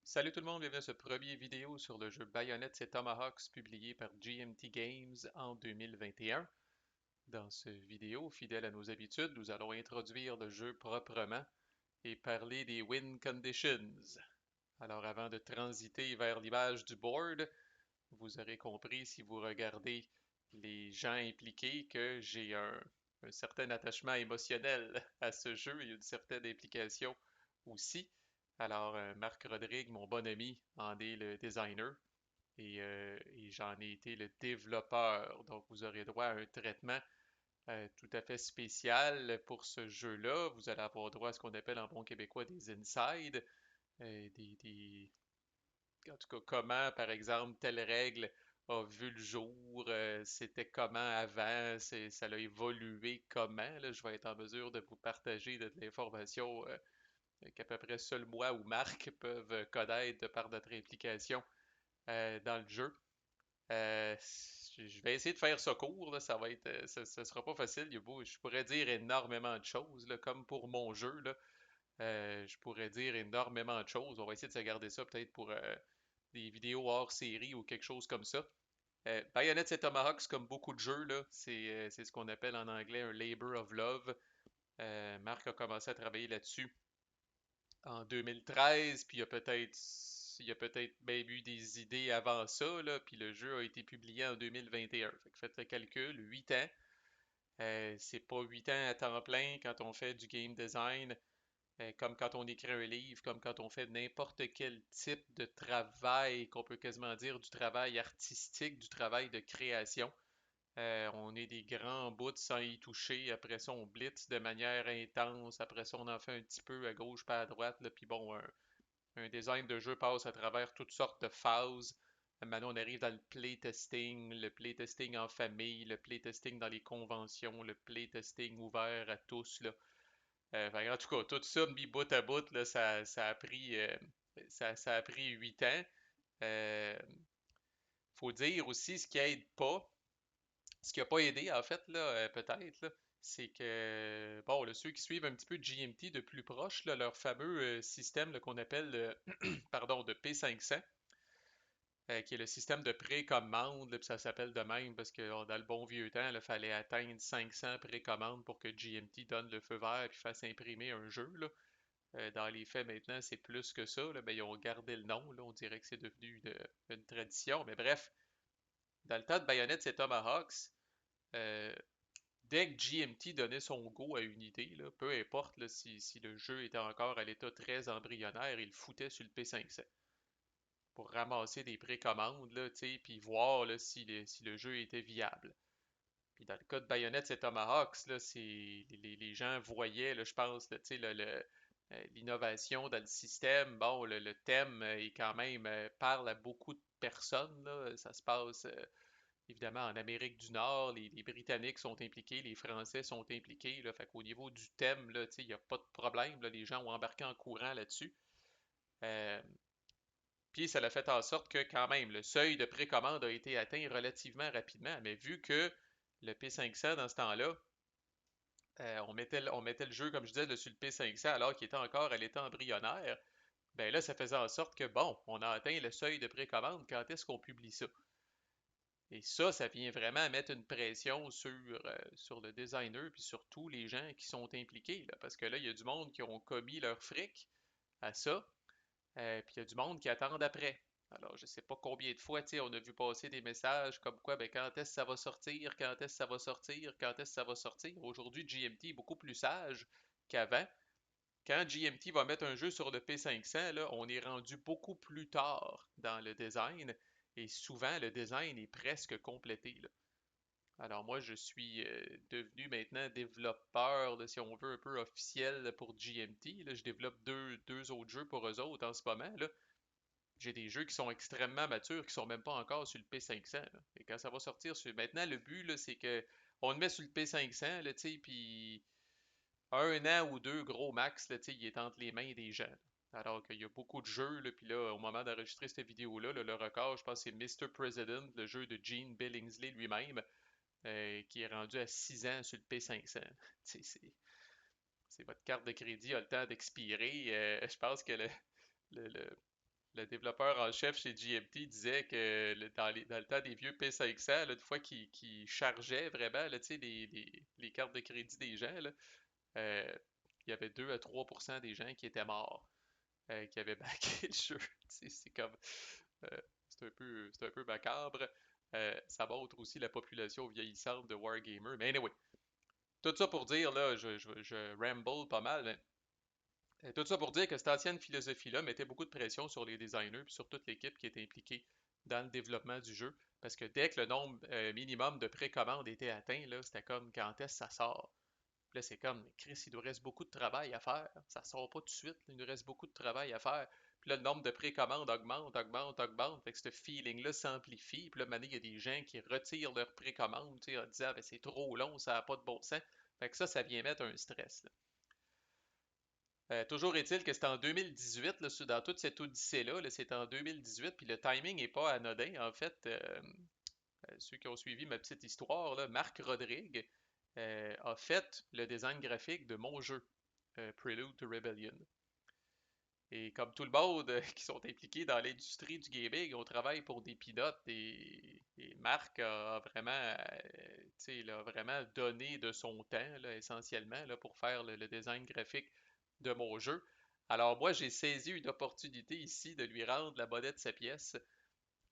Salut tout le monde, bienvenue à ce premier vidéo sur le jeu Bayonetta et Tomahawks publié par GMT Games en 2021. Dans ce vidéo, fidèle à nos habitudes, nous allons introduire le jeu proprement et parler des win conditions. Alors avant de transiter vers l'image du board, vous aurez compris si vous regardez les gens impliqués que j'ai un certain attachement émotionnel à ce jeu et une certaine implication aussi. Alors, Marc Rodrigue, mon bon ami, en est le designer et j'en ai été le développeur. Donc, vous aurez droit à un traitement tout à fait spécial pour ce jeu-là. Vous allez avoir droit à ce qu'on appelle en bon québécois des insides, en tout cas, comment, par exemple, telle règle a vu le jour, c'était comment avant, ça a évolué comment, là, je vais être en mesure de vous partager de l'information qu'à peu près seul moi ou Marc peuvent connaître de par notre implication dans le jeu. Euh, je vais essayer de faire ça court, là, ça va être, ça sera pas facile. Je pourrais dire énormément de choses, là, comme pour mon jeu, là. Je pourrais dire énormément de choses. On va essayer de se garder ça peut-être pour des vidéos hors série ou quelque chose comme ça. Bayonetta et Tomahawks, comme beaucoup de jeux, là, c'est ce qu'on appelle en anglais un labor of love. Marc a commencé à travailler là-dessus en 2013, puis il y a peut-être même eu des idées avant ça, là, puis le jeu a été publié en 2021. Fait que faites le calcul, 8 ans. C'est pas 8 ans à temps plein quand on fait du game design, comme quand on écrit un livre, comme quand on fait n'importe quel type de travail, qu'on peut quasiment dire du travail artistique, du travail de création. On est des grands bouts sans y toucher. Après ça, on blitz de manière intense. Après ça, on en fait un petit peu à gauche, pas à droite. Là. Puis bon, un design de jeu passe à travers toutes sortes de phases. Maintenant, on arrive dans le playtesting en famille, le playtesting dans les conventions, le playtesting ouvert à tous. Là. En tout cas, tout ça mis bout à bout, là, ça a pris 8 ans. Euh, Faut dire aussi ce qui aide pas, ce qui a pas aidé en fait, là, peut-être, là, c'est que, bon, là, ceux qui suivent un petit peu GMT de plus proche, là, leur fameux système là, qu'on appelle pardon, de P500, qui est le système de précommande, là, puis ça s'appelle de même parce que dans le bon vieux temps, il fallait atteindre 500 précommandes pour que GMT donne le feu vert et fasse imprimer un jeu. Là. Dans les faits, maintenant, c'est plus que ça. Là, ben, ils ont gardé le nom. Là, on dirait que c'est devenu une tradition. Mais bref, dans le temps de Bayonetta et Tomahawks, euh, dès que GMT donnait son go à une idée, là, peu importe là, si le jeu était encore à l'état très embryonnaire, il le foutait sur le P500 pour ramasser des précommandes, là, puis voir là, si le jeu était viable. Puis dans le cas de Bayonetta et Tomahawks, là, les gens voyaient, là, je pense, là, l'innovation dans le système. Bon, le thème est quand même parle à beaucoup de personnes. Là. Ça se passe évidemment en Amérique du Nord. Les Britanniques sont impliqués, les Français sont impliqués. Là, fait qu'au niveau du thème, là, il n'y a pas de problème. Là, les gens ont embarqué en courant là-dessus. Euh, Puis ça a fait en sorte que quand même le seuil de précommande a été atteint relativement rapidement. Mais vu que le P500 dans ce temps-là, on mettait le jeu, comme je disais, sur le P500 alors qu'il était encore à l'état embryonnaire, ben là, ça faisait en sorte que, bon, on a atteint le seuil de précommande, quand est-ce qu'on publie ça? Et ça vient vraiment mettre une pression sur le designer puis sur tous les gens qui sont impliqués, là, parce que là, il y a du monde qui ont commis leur fric à ça, puis il y a du monde qui attend après. Alors, je sais pas combien de fois, tu sais, on a vu passer des messages comme quoi, ben, quand est-ce que ça va sortir, quand est-ce que ça va sortir, quand est-ce que ça va sortir. Aujourd'hui, GMT est beaucoup plus sage qu'avant. Quand GMT va mettre un jeu sur le P500, là, on est rendu beaucoup plus tard dans le design et souvent le design est presque complété. Là. Alors moi, je suis devenu maintenant développeur, là, si on veut, un peu officiel pour GMT. Là. Je développe deux autres jeux pour eux autres en ce moment. Là. J'ai des jeux qui sont extrêmement matures, qui sont même pas encore sur le P500. Là. Et quand ça va sortir Maintenant, le but, là, c'est que on le met sur le P500, là, tu sais, puis un an ou deux gros max, là, tu sais, il est entre les mains des gens. Alors qu'il y a beaucoup de jeux, là, puis là, au moment d'enregistrer cette vidéo-là, là, le record, je pense, c'est Mr. President, le jeu de Gene Billingsley lui-même, qui est rendu à 6 ans sur le P500. Tu sais, c'est votre carte de crédit a le temps d'expirer. Je pense que le- le développeur en chef chez GMT disait que dans le temps des vieux P500, là, des fois qui chargeaient vraiment là, tu sais, les cartes de crédit des gens, là, euh, il y avait 2 à 3% des gens qui étaient morts, qui avaient backé le jeu. C'est comme, euh, c'est un peu macabre. Ça montre aussi la population vieillissante de Wargamer. Mais anyway, tout ça pour dire, là, je ramble pas mal, mais tout ça pour dire que cette ancienne philosophie-là mettait beaucoup de pression sur les designers et sur toute l'équipe qui était impliquée dans le développement du jeu. Parce que dès que le nombre minimum de précommandes était atteint, là, c'était comme quand est-ce que ça sort. Puis là, c'est comme, Chris, il nous reste beaucoup de travail à faire. Ça sort pas tout de suite, il nous reste beaucoup de travail à faire. Puis là, le nombre de précommandes augmente, augmente, augmente. Fait que ce feeling-là s'amplifie. Puis là, maintenant, il y a des gens qui retirent leurs précommandes, tu sais, en disant, ben, c'est trop long, ça n'a pas de bon sens. Fait que ça vient mettre un stress, là. Toujours est-il que c'est en 2018, là, dans toute cette odyssée-là, là, c'est en 2018, puis le timing n'est pas anodin. En fait, ceux qui ont suivi ma petite histoire, là, Marc Rodrigue a fait le design graphique de mon jeu, Prelude to Rebellion. Et comme tout le monde qui sont impliqués dans l'industrie du gaming, on travaille pour des pilotes et Marc a vraiment, tu sais, il a vraiment donné de son temps, là, essentiellement, là, pour faire le design graphique de mon jeu. Alors moi, j'ai saisi une opportunité ici de lui rendre la monnaie de sa pièce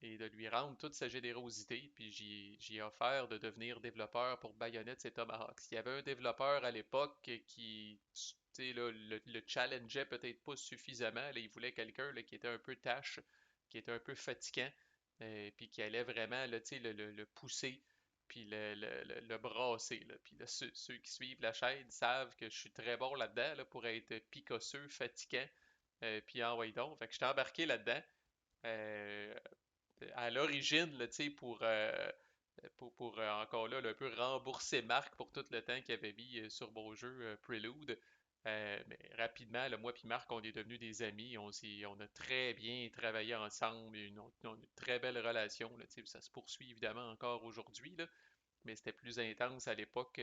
et de lui rendre toute sa générosité. Puis j'ai offert de devenir développeur pour Bayonetta et Tomahawk. Il y avait un développeur à l'époque qui, tu sais, là, le challengeait peut-être pas suffisamment. Là, il voulait quelqu'un là, qui était un peu tâche, qui était un peu fatigant, puis qui allait vraiment là, tu sais, le pousser, puis le brasser. Là. Puis là, ceux qui suivent la chaîne savent que je suis très bon là-dedans là, pour être picosseux, fatigant, puis envoyé donc. Fait que je t'ai embarqué là-dedans. Euh, à l'origine, là, tu sais, encore là, un peu rembourser Marc pour tout le temps qu'il avait mis sur mon jeu Prelude. Mais rapidement, là, moi et Marc, on est devenus des amis. On a très bien travaillé ensemble. On a une très belle relation. Là, tu sais, ça se poursuit évidemment encore aujourd'hui, là, mais c'était plus intense à l'époque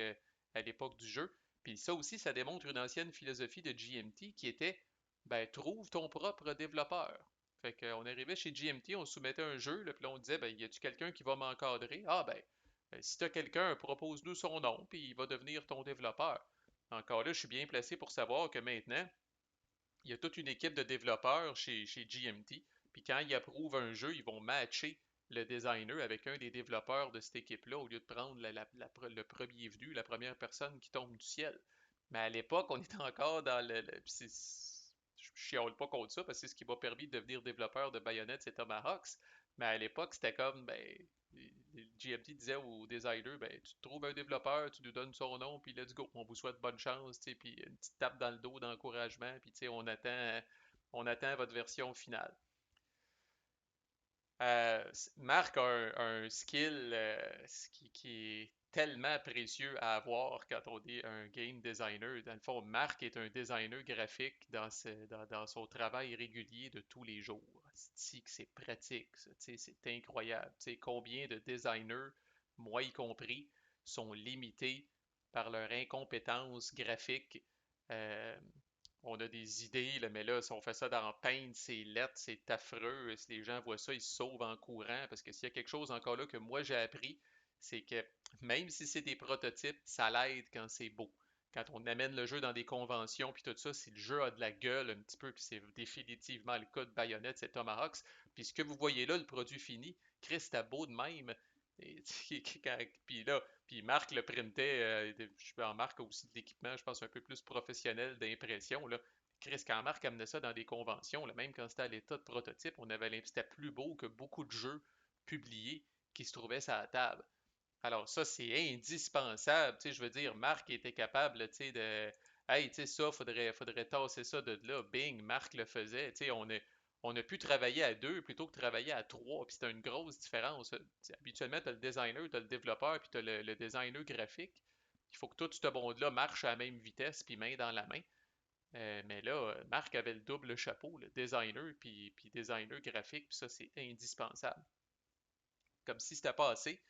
du jeu. Puis ça aussi, ça démontre une ancienne philosophie de GMT qui était, ben, trouve ton propre développeur. Fait qu'on arrivait chez GMT, on soumettait un jeu, là, puis là, on disait, ben, y a-tu quelqu'un qui va m'encadrer? Ah, ben, si t'as quelqu'un, propose-nous son nom, puis il va devenir ton développeur. Encore là, je suis bien placé pour savoir que maintenant, il y a toute une équipe de développeurs chez GMT, puis quand ils approuvent un jeu, ils vont matcher le designer avec un des développeurs de cette équipe-là au lieu de prendre le premier venu, la première personne qui tombe du ciel. Mais à l'époque, on était encore dans je chiale pas contre ça parce que c'est ce qui m'a permis de devenir développeur de Bayonetta et Tomahawks. Mais à l'époque, c'était comme, ben, GMT disait au designer, ben, tu trouves un développeur, tu nous donnes son nom, puis let's go, on vous souhaite bonne chance, tu sais, puis une petite tape dans le dos d'encouragement, puis tu sais, on attend votre version finale. Marc a un skill qui est tellement précieux à avoir quand on est un game designer. Dans le fond, Marc est un designer graphique dans son travail régulier de tous les jours. C'est pratique, ça, tu sais, c'est incroyable. Tu sais, combien de designers, moi y compris, sont limités par leur incompétence graphique. Euh, on a des idées, là, mais là, si on fait ça dans Paint, c'est lettres, c'est affreux. Si les gens voient ça, ils se sauvent en courant. Parce que s'il y a quelque chose encore là que moi j'ai appris, c'est que même si c'est des prototypes, ça l'aide quand c'est beau. Quand on amène le jeu dans des conventions, puis tout ça, si le jeu a de la gueule un petit peu, puis c'est définitivement le cas de Bayonetta, c'est Tomahawks. Puis ce que vous voyez là, le produit fini, Chris, c'était beau de même. Et, puis là, puis Marc le printait, en Marc a aussi de l'équipement, je pense, un peu plus professionnel d'impression, là. Chris, quand Marc amenait ça dans des conventions, là, même quand c'était à l'état de prototype, on avait l'impression que c'était plus beau que beaucoup de jeux publiés qui se trouvaient sur la table. Alors ça, c'est indispensable. Tu sais, je veux dire, Marc était capable, tu sais, de hey, tu sais, ça, faudrait tasser ça de là. Bing, Marc le faisait. Tu sais, on a pu travailler à deux plutôt que travailler à trois. Puis c'était une grosse différence. Habituellement, tu as le designer, tu as le développeur, puis tu as le designer graphique. Il faut que tout ce monde-là marche à la même vitesse, puis main dans la main. Mais là, Marc avait le double chapeau, le designer, puis designer graphique, puis ça, c'est indispensable. Comme si c'était pas assez.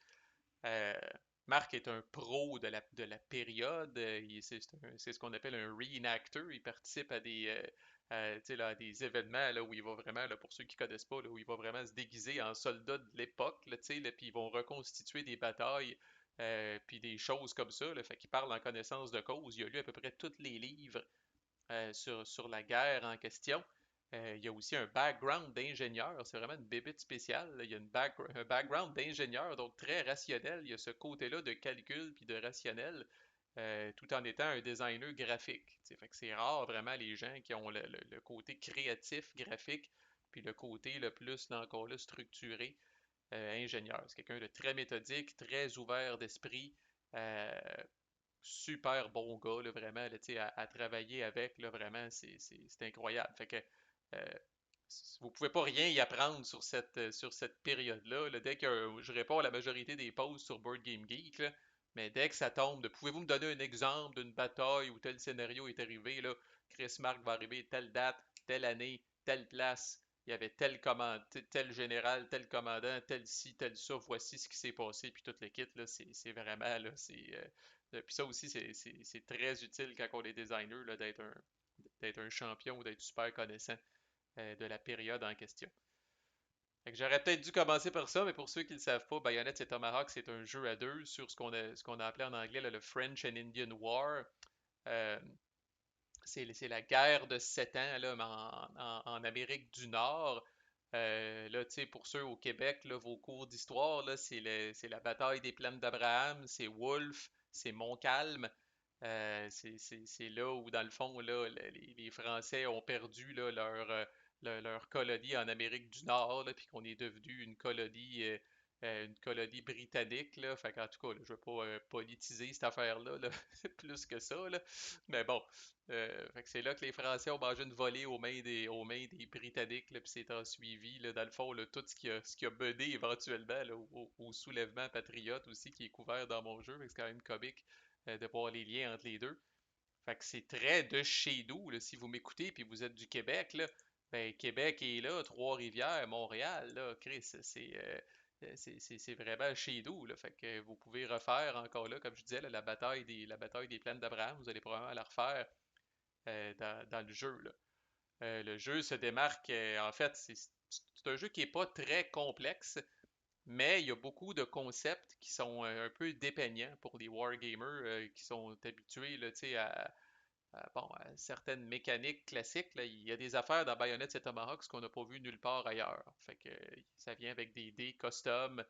Euh, Marc est un pro de la période. C'est ce qu'on appelle un reenactor. Il participe Tu sais, là, à des événements là, où il va vraiment, là, pour ceux qui connaissent pas, là, où il va vraiment se déguiser en soldat de l'époque, là, tu sais, là, puis ils vont reconstituer des batailles, puis des choses comme ça. Là, fait qu'il parle en connaissance de cause. Il a lu à peu près tous les livres sur la guerre en question. Il y a aussi un background d'ingénieur, c'est vraiment une bébête spéciale. Là. Il y a un background d'ingénieur, donc très rationnel. Il y a ce côté-là de calcul puis de rationnel, tout en étant un designer graphique. Fait que c'est rare vraiment les gens qui ont le côté créatif, graphique, puis le côté le plus, là, encore là, structuré, ingénieur. C'est quelqu'un de très méthodique, très ouvert d'esprit, euh, super bon gars, là, vraiment, là, à travailler avec, là, vraiment, c'est incroyable. Fait que euh, vous pouvez pas rien y apprendre sur cette période-là. Là. Dès que je réponds à la majorité des posts sur Board Game Geek, là, mais dès que ça tombe, pouvez-vous me donner un exemple d'une bataille où tel scénario est arrivé, là, Chris Mark va arriver telle date, telle année, telle place, il y avait tel général, tel commandant, tel ci, tel ça, voici ce qui s'est passé, puis toute l'équipe, là, c'est vraiment, là, puis ça aussi, c'est très utile quand on est designer, là, d'être un champion ou d'être super connaissant de la période en question. Fait que j'aurais peut-être dû commencer par ça, mais pour ceux qui ne le savent pas, Bayonetta et Tomahawk, c'est un jeu à deux sur ce qu'on a appelé en anglais là, le French and Indian War. Euh, c'est la guerre de 7 ans là, mais en Amérique du Nord. Là, tu sais, pour ceux au Québec, là, vos cours d'histoire, là, c'est la bataille des plaines d'Abraham, c'est Wolfe, c'est Montcalm. C'est là où, dans le fond, là, les Français ont perdu là, leur colonie en Amérique du Nord, là, puis qu'on est devenu une colonie britannique. Là. Fait qu'en tout cas, là, je ne veux pas politiser cette affaire-là là, plus que ça. Là. Mais bon, fait que c'est là que les Français ont mangé une volée aux mains des Britanniques, là, puis c'est en suivi, là, dans le fond, là, tout ce qui a mené éventuellement là, au soulèvement patriote aussi, qui est couvert dans mon jeu, mais c'est quand même comique de voir les liens entre les deux. Fait que c'est très de chez nous, là, si vous m'écoutez, puis vous êtes du Québec, là, ben Québec est là, Trois-Rivières, Montréal, là, Chris, c'est vraiment chez nous, là. Fait que vous pouvez refaire encore là, comme je disais, là, la bataille des plaines d'Abraham, vous allez probablement la refaire dans le jeu. Là. Le jeu se démarque, en fait, c'est un jeu qui n'est pas très complexe, mais il y a beaucoup de concepts qui sont un peu dépeignants pour les wargamers qui sont habitués là, bon, à certaines mécaniques classiques. Là. Il y a des affaires dans Bayonetta et Tomahawk qu'on n'a pas vu nulle part ailleurs. Fait que ça vient avec des dés custom.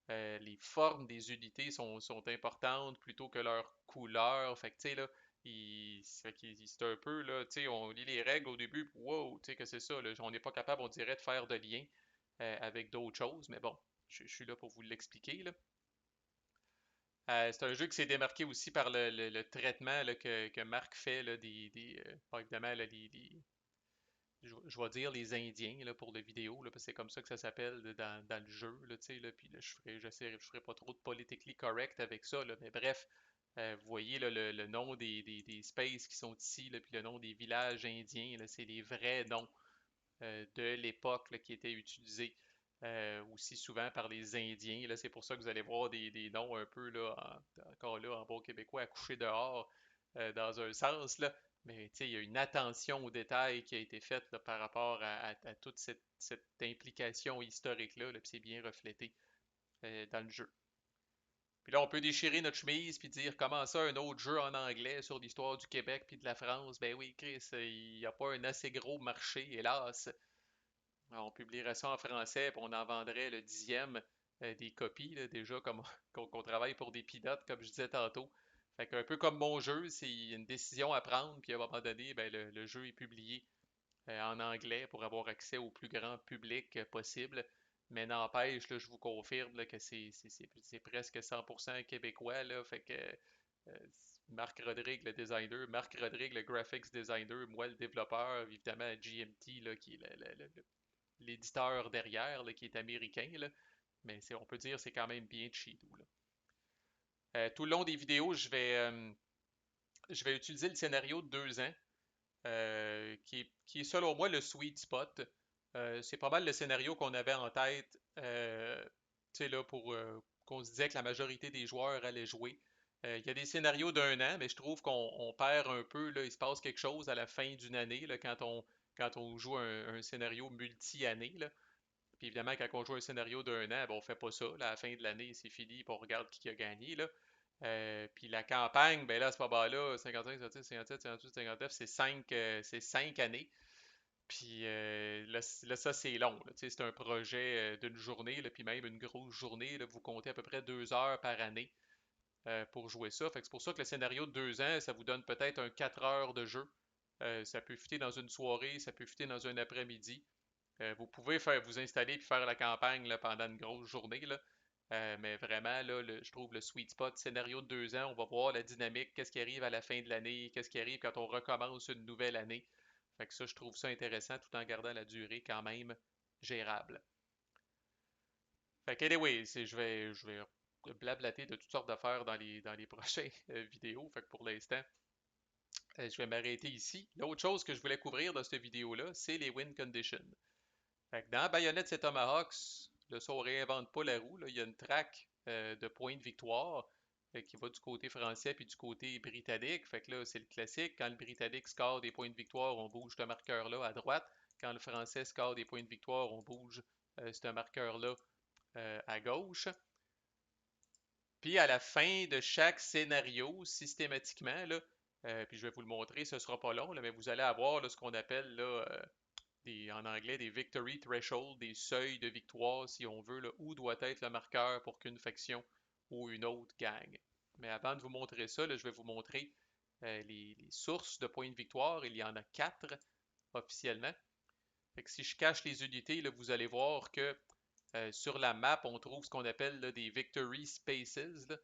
Les formes des unités sont importantes plutôt que leur couleur. Fait que, tu sais, là, c'est un peu, là, tu sais, on lit les règles au début, puis wow, tu sais, que c'est ça, là, on n'est pas capable, on dirait, de faire de lien avec d'autres choses, mais bon, je suis là pour vous l'expliquer, là. C'est un jeu qui s'est démarqué aussi par le traitement là, que Marc fait là, bon, évidemment, là, je vais dire les Indiens là, pour le vidéo, là, parce que c'est comme ça que ça s'appelle dans le jeu, là, tu sais, là, puis là, je ferai pas trop de politically correct avec ça, là, mais bref, vous voyez là, le nom des spaces qui sont ici, là, puis le nom des villages indiens, là, c'est les vrais noms de l'époque là, qui étaient utilisés aussi souvent par les Indiens. Là, c'est pour ça que vous allez voir des noms un peu là, encore là en bon québécois à coucher dehors dans un sens là. Mais il y a une attention aux détails qui a été faite là, par rapport à toute cette implication historique-là, là, puis c'est bien reflété dans le jeu. Puis là, on peut déchirer notre chemise puis dire comment ça, un autre jeu en anglais sur l'histoire du Québec puis de la France. Ben oui, Chris, il n'y a pas un assez gros marché, hélas. On publierait ça en français, puis on en vendrait le dixième des copies, là, déjà, comme qu'on travaille pour des pilotes, comme je disais tantôt. Fait qu'un peu comme mon jeu, c'est une décision à prendre, puis à un moment donné, ben, le jeu est publié en anglais pour avoir accès au plus grand public possible. Mais n'empêche, là, je vous confirme là, que c'est presque 100% québécois, là, fait que Marc Rodrigue, le designer, Marc Rodrigue, le graphics designer, moi, le développeur, évidemment, GMT, là, qui est l'éditeur derrière, là, qui est américain, là, mais on peut dire que c'est quand même bien de chez nous. Là. Tout le long des vidéos, je vais utiliser le scénario de 2 ans, qui est selon moi le sweet spot. C'est pas mal le scénario qu'on avait en tête, tu sais, là, pour qu'on se disait que la majorité des joueurs allaient jouer. Il y a des scénarios d'1 an, mais je trouve qu'on perd un peu, là, il se passe quelque chose à la fin d'une année, là, quand on joue un scénario multi-année, là. Puis évidemment, quand on joue un scénario d'un an, ben, on fait pas ça. Là, à la fin de l'année, c'est fini, puis on regarde qui a gagné, là. Puis la campagne, ben là, à ce moment-là, 55, 56, 57, 58, 59, c'est 5 années. Puis là, ça, c'est long, là. Tu sais, c'est un projet d'une journée, là, puis même une grosse journée. Là, vous comptez à peu près 2 heures par année pour jouer ça. Fait que c'est pour ça que le scénario de 2 ans, ça vous donne peut-être un 4 heures de jeu. Ça peut fitter dans une soirée, ça peut fitter dans un après-midi. Vous pouvez vous installer et faire la campagne là, pendant une grosse journée. Là. Mais vraiment, là, je trouve le sweet spot, scénario de 2 ans, on va voir la dynamique, qu'est-ce qui arrive à la fin de l'année, qu'est-ce qui arrive quand on recommence une nouvelle année. Fait que ça, je trouve ça intéressant tout en gardant la durée quand même gérable. Fait que anyway, je vais blablater de toutes sortes d'affaires dans les prochaines vidéos. Fait que pour l'instant, je vais m'arrêter ici. L'autre chose que je voulais couvrir dans cette vidéo-là, c'est les win conditions. Fait que dans Bayonetta et Tomahawks, là, ça, on réinvente pas la roue. Là. Il y a une track de points de victoire qui va du côté français puis du côté britannique. Fait que là, c'est le classique. Quand le britannique score des points de victoire, on bouge ce marqueur-là à droite. Quand le français score des points de victoire, on bouge ce marqueur-là à gauche. Puis à la fin de chaque scénario, systématiquement, là, puis je vais vous le montrer, ce sera pas long, là, mais vous allez avoir là, ce qu'on appelle là, en anglais des victory thresholds, des seuils de victoire, si on veut, là, où doit être le marqueur pour qu'une faction ou une autre gagne. Mais avant de vous montrer ça, là, je vais vous montrer les sources de points de victoire. Il y en a 4 officiellement. Fait que si je cache les unités, là, vous allez voir que sur la map, on trouve ce qu'on appelle là, des victory spaces. Là.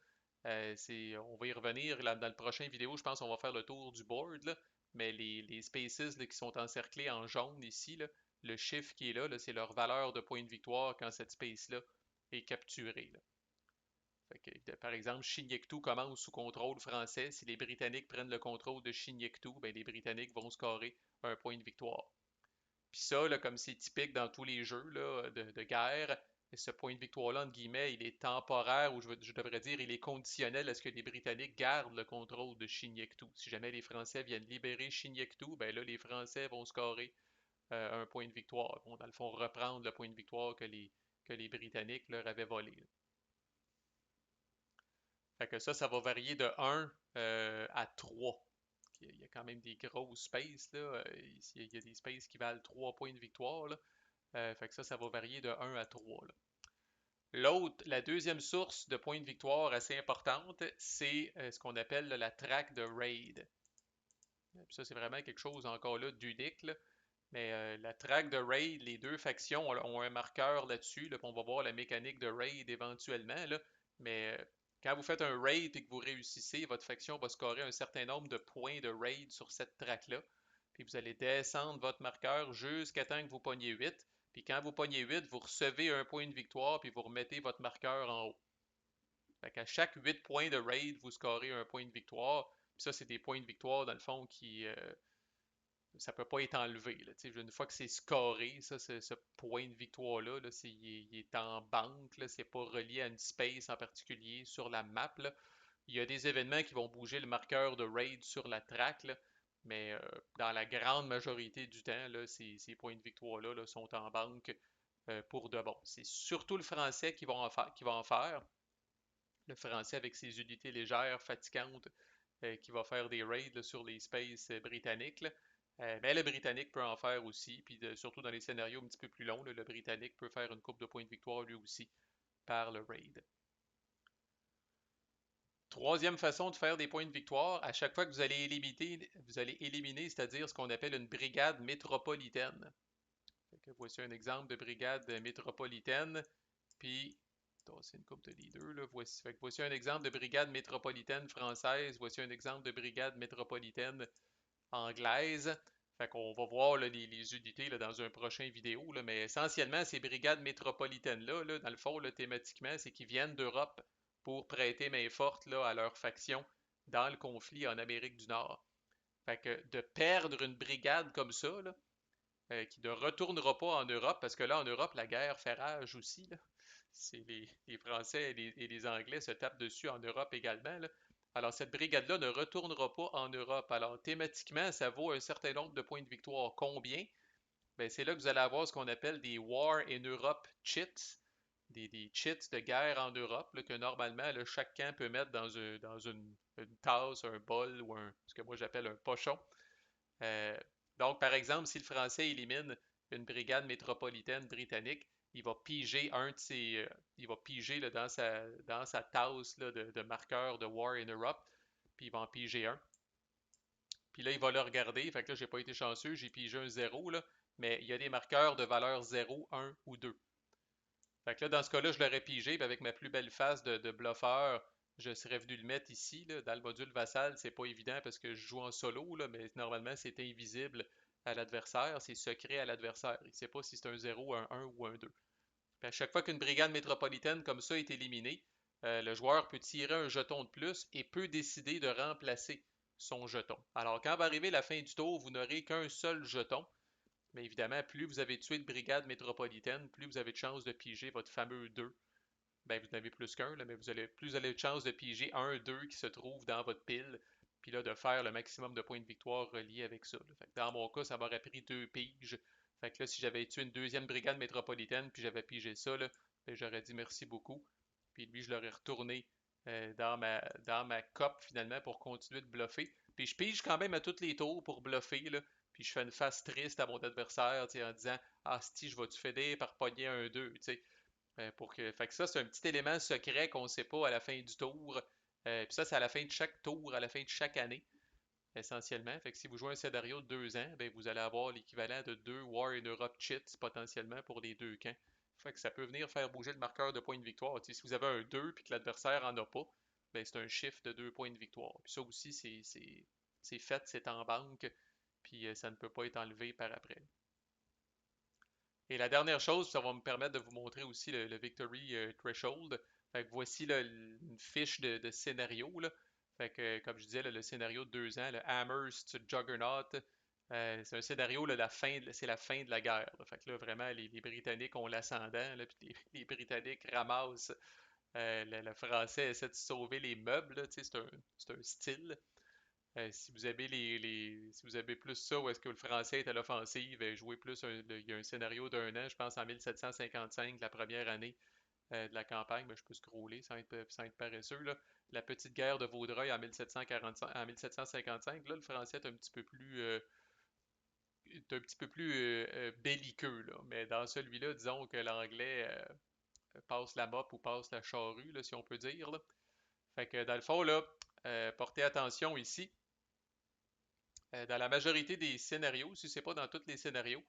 On va y revenir dans le prochain vidéo. Je pense qu'on va faire le tour du board. Là. Mais les spaces là, qui sont encerclés en jaune ici, là, le chiffre qui est là, c'est leur valeur de points de victoire quand cette space-là est capturée. Là. Fait que, par exemple, Shinyektu commence sous contrôle français. Si les Britanniques prennent le contrôle de Shinyektu, ben, les Britanniques vont scorer un point de victoire. Puis ça, là, comme c'est typique dans tous les jeux là, de guerre, ce point de victoire-là, entre guillemets, il est temporaire, ou je devrais dire, il est conditionnel à ce que les Britanniques gardent le contrôle de Shinyektu. Si jamais les Français viennent libérer Shinyektu, ben là, les Français vont scorer un point de victoire. Vont, dans le fond, reprendre le point de victoire que les Britanniques leur avaient volé. Là. Fait que ça va varier de 1 à 3. Il y a quand même des grosses spaces. Là. Il y a des spaces qui valent 3 points de victoire. Là. Fait que ça va varier de 1 à 3. Là. La deuxième source de points de victoire assez importante, c'est ce qu'on appelle là, la track de raid. Puis ça, c'est vraiment quelque chose encore là d'unique. Là. Mais la track de raid, les deux factions ont un marqueur là-dessus. Là, on va voir la mécanique de raid éventuellement. Là. Mais quand vous faites un raid et que vous réussissez, votre faction va scorer un certain nombre de points de raid sur cette track-là. Puis vous allez descendre votre marqueur jusqu'à temps que vous pogniez 8. Puis quand vous pognez 8, vous recevez un point de victoire, puis vous remettez votre marqueur en haut. Fait qu'à chaque 8 points de raid, vous scorez un point de victoire. Puis ça, c'est des points de victoire, dans le fond, qui ça peut pas être enlevé. Là. Une fois que c'est scoré, ça, ce point de victoire-là, là, il est en banque, là, c'est pas relié à une space en particulier sur la map. Là. Il y a des événements qui vont bouger le marqueur de raid sur la track, là, mais dans la grande majorité du temps, là, ces points de victoire-là là, sont en banque pour de bon. C'est surtout le français qui va en faire. Le français avec ses unités légères, fatigantes, qui va faire des raids là, sur les spaces britanniques. Là. Mais le Britannique peut en faire aussi, puis surtout dans les scénarios un petit peu plus longs, là, le Britannique peut faire une coupe de points de victoire lui aussi par le raid. Troisième façon de faire des points de victoire, à chaque fois que vous allez éliminer, c'est-à-dire ce qu'on appelle une brigade métropolitaine. Fait que voici un exemple de brigade métropolitaine, puis c'est une coupe de leader, là. Voici un exemple de brigade métropolitaine française, voici un exemple de brigade métropolitaine anglaise. Fait qu'on va voir là, les unités là, dans un prochain vidéo, là, mais essentiellement, ces brigades métropolitaines-là, là, dans le fond, là, thématiquement, c'est qu'ils viennent d'Europe pour prêter main forte là, à leur faction dans le conflit en Amérique du Nord. Fait que de perdre une brigade comme ça, là, qui ne retournera pas en Europe, parce que là, en Europe, la guerre fait rage aussi. Là. Les Français et les Anglais se tapent dessus en Europe également. Là. Alors, cette brigade-là ne retournera pas en Europe. Alors, thématiquement, ça vaut un certain nombre de points de victoire. Combien? ben, c'est là que vous allez avoir ce qu'on appelle des War in Europe cheats, des cheats de guerre en Europe, là, que normalement, là, chaque camp peut mettre dans une tasse, un bol ou ce que moi j'appelle un pochon. Euh, donc, par exemple, si le Français élimine une brigade métropolitaine britannique, il va piger il va piger là, dans sa tasse là, de marqueurs de War in Europe, puis il va en piger un. Puis là, il va le regarder. Fait que là, j'ai pas été chanceux, j'ai pigé un zéro là, mais il y a des marqueurs de valeur zéro, un ou 2. Fait que là, dans ce cas-là, je l'aurais pigé, puis avec ma plus belle face de bluffeur, je serais venu le mettre ici, là, dans le module vassal. C'est pas évident parce que je joue en solo, là, mais normalement, c'est invisible à l'adversaire, c'est secret à l'adversaire. Il sait pas si c'est un zéro, un 1 ou un 2. Puis à chaque fois qu'une brigade métropolitaine comme ça est éliminée, le joueur peut tirer un jeton de plus et peut décider de remplacer son jeton. Alors, quand va arriver la fin du tour, vous n'aurez qu'un seul jeton. Mais évidemment, plus vous avez tué de brigades métropolitaines, plus vous avez de chances de piger votre fameux 2. Ben, vous en avez plus qu'un, là, mais plus vous avez de chances de piger un 2 qui se trouve dans votre pile, puis là, de faire le maximum de points de victoire reliés avec ça. Fait que dans mon cas, ça m'aurait pris 2 piges. Fait que là, si j'avais tué une deuxième brigade métropolitaine, puis j'avais pigé ça, là, ben, j'aurais dit merci beaucoup. Puis lui, je l'aurais retourné dans ma cope finalement pour continuer de bluffer. Puis je pige quand même à tous les tours pour bluffer, là. Puis je fais une face triste à mon adversaire en disant ah, si, je vais-tu faider par pogner un 2 tu sais. Fait que ça, c'est un petit élément secret qu'on ne sait pas à la fin du tour. Puis ça, c'est à la fin de chaque tour, à la fin de chaque année, essentiellement. Fait que si vous jouez un scénario de 2 ans, ben, vous allez avoir l'équivalent de 2 War in Europe cheats potentiellement pour les deux camps. Fait que ça peut venir faire bouger le marqueur de points de victoire. Si vous avez un 2 puis que l'adversaire en a pas, ben, c'est un chiffre de 2 points de victoire. Puis ça aussi, c'est fait, c'est en banque, puis ça ne peut pas être enlevé par après. Et la dernière chose, ça va me permettre de vous montrer aussi le Victory Threshold. Fait que voici là, une fiche de scénario. Là. Fait que, comme je disais, là, le scénario de 2 ans, le Amherst Juggernaut, c'est un scénario, là, c'est la fin de la guerre. Là. Fait que là, vraiment, les Britanniques ont l'ascendant, là, puis les Britanniques ramassent. Le Français essaie de sauver les meubles, là, c'est un style. Si vous avez si vous avez plus ça, où est-ce que le français est à l'offensive, jouer plus, il y a un scénario d'1 an, je pense en 1755, la première année de la campagne, mais je peux scroller sans être paresseux, là. La petite guerre de Vaudreuil en 1745, en 1755, là, le français est un petit peu plus belliqueux, là. Mais dans celui-là, disons que l'anglais passe la mop ou passe la charrue, là, si on peut dire, là. Fait que dans le fond, là, portez attention ici. Dans la majorité des scénarios, si ce n'est pas dans tous les scénarios,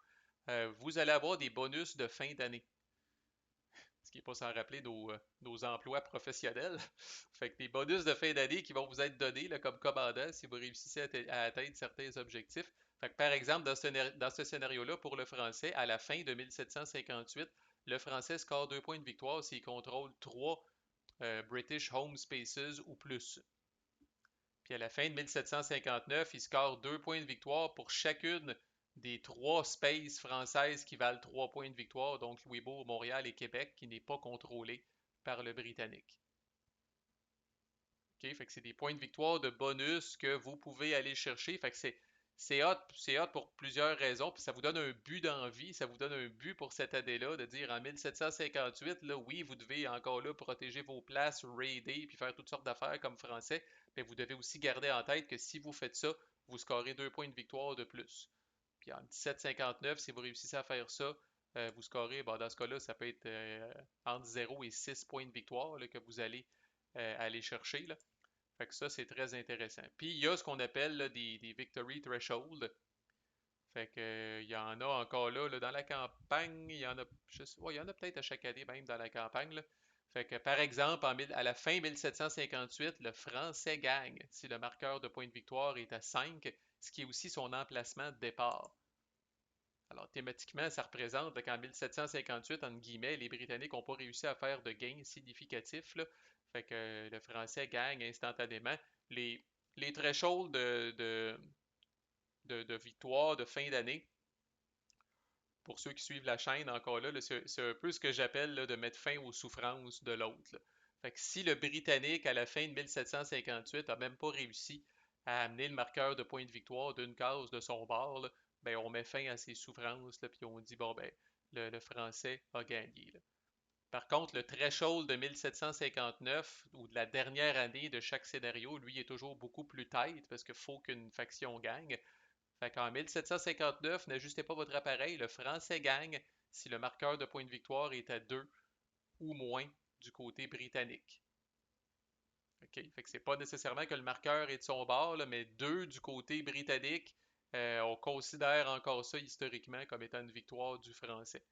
vous allez avoir des bonus de fin d'année. Ce qui n'est pas sans rappeler nos emplois professionnels. Fait que des bonus de fin d'année qui vont vous être donnés là, comme commandant si vous réussissez à atteindre certains objectifs. Fait que par exemple, dans ce scénario-là, pour le français, à la fin de 1758, le français score 2 points de victoire s'il contrôle 3 British Home Spaces ou plus. Puis à la fin de 1759, il score 2 points de victoire pour chacune des 3 spaces françaises qui valent 3 points de victoire, donc Louisbourg, Montréal et Québec, qui n'est pas contrôlé par le Britannique. OK? Fait que c'est des points de victoire de bonus que vous pouvez aller chercher. Fait que c'est hot pour plusieurs raisons, puis ça vous donne un but d'envie, ça vous donne un but pour cette année-là, de dire en 1758, là, oui, vous devez encore là protéger vos places, raider, puis faire toutes sortes d'affaires comme français, mais vous devez aussi garder en tête que si vous faites ça, vous scorez 2 points de victoire de plus. Puis en 1759, si vous réussissez à faire ça, vous scorez, bon, dans ce cas-là, ça peut être entre 0 et 6 points de victoire là, que vous allez aller chercher. Là. Fait que ça, c'est très intéressant. Puis il y a ce qu'on appelle là, des victory threshold. Fait que il y en a encore là, dans la campagne, il y en a, ouais, il y en a peut-être à chaque année même dans la campagne. Là. Fait que par exemple, à la fin 1758, le français gagne si le marqueur de points de victoire est à 5, ce qui est aussi son emplacement de départ. Alors, thématiquement, ça représente qu'en 1758, entre guillemets, les Britanniques n'ont pas réussi à faire de gains significatifs. Là. Fait que le français gagne instantanément. Les, les thresholds de victoire de fin d'année, pour ceux qui suivent la chaîne encore là, c'est un peu ce que j'appelle là, de mettre fin aux souffrances de l'autre. Là. Fait que si le Britannique, à la fin de 1758, a même pas réussi à amener le marqueur de points de victoire d'une case de son bord, là, ben, on met fin à ses souffrances, là, puis on dit, bon, ben, le Français a gagné, là. Par contre, le threshold de 1759, ou de la dernière année de chaque scénario, lui, est toujours beaucoup plus tight parce qu'il faut qu'une faction gagne. Fait qu'en 1759, n'ajustez pas votre appareil, le Français gagne si le marqueur de points de victoire est à 2 ou moins du côté britannique. OK? Fait que c'est pas nécessairement que le marqueur est de son bord, là, mais 2 du côté britannique, on considère encore ça historiquement comme étant une victoire du Français.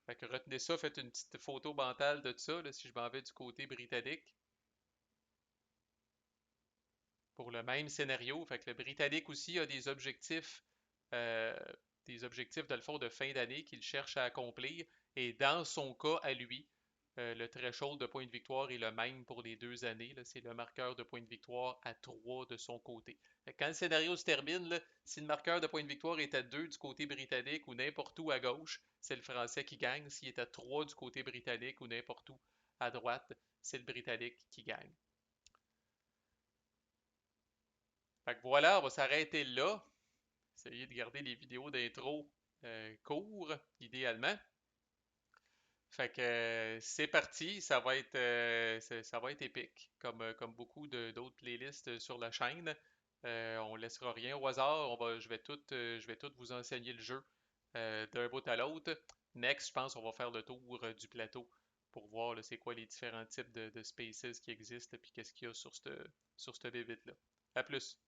Fait que retenez ça, faites une petite photo mentale de ça, là, si je m'en vais du côté britannique. Pour le même scénario, fait que le Britannique aussi a euh, des objectifs de le fond de fin d'année qu'il cherche à accomplir. Et dans son cas à lui, le threshold de points de victoire est le même pour les 2 années. C'est le marqueur de points de victoire à 3 de son côté. Fait que quand le scénario se termine, là, si le marqueur de points de victoire est à 2 du côté britannique ou n'importe où à gauche, c'est le Français qui gagne. S'il est à 3 du côté britannique ou n'importe où à droite, c'est le Britannique qui gagne. Fait que voilà, on va s'arrêter là. Essayer de garder les vidéos d'intro courts, idéalement. Fait que c'est parti, ça va être épique, comme beaucoup d'autres playlists sur la chaîne. On laissera rien au hasard, je vais tout vous enseigner le jeu d'un bout à l'autre. Next, je pense qu'on va faire le tour du plateau pour voir là, c'est quoi les différents types de spaces qui existent et puis qu'est-ce qu'il y a sur cette bébite-là. À plus!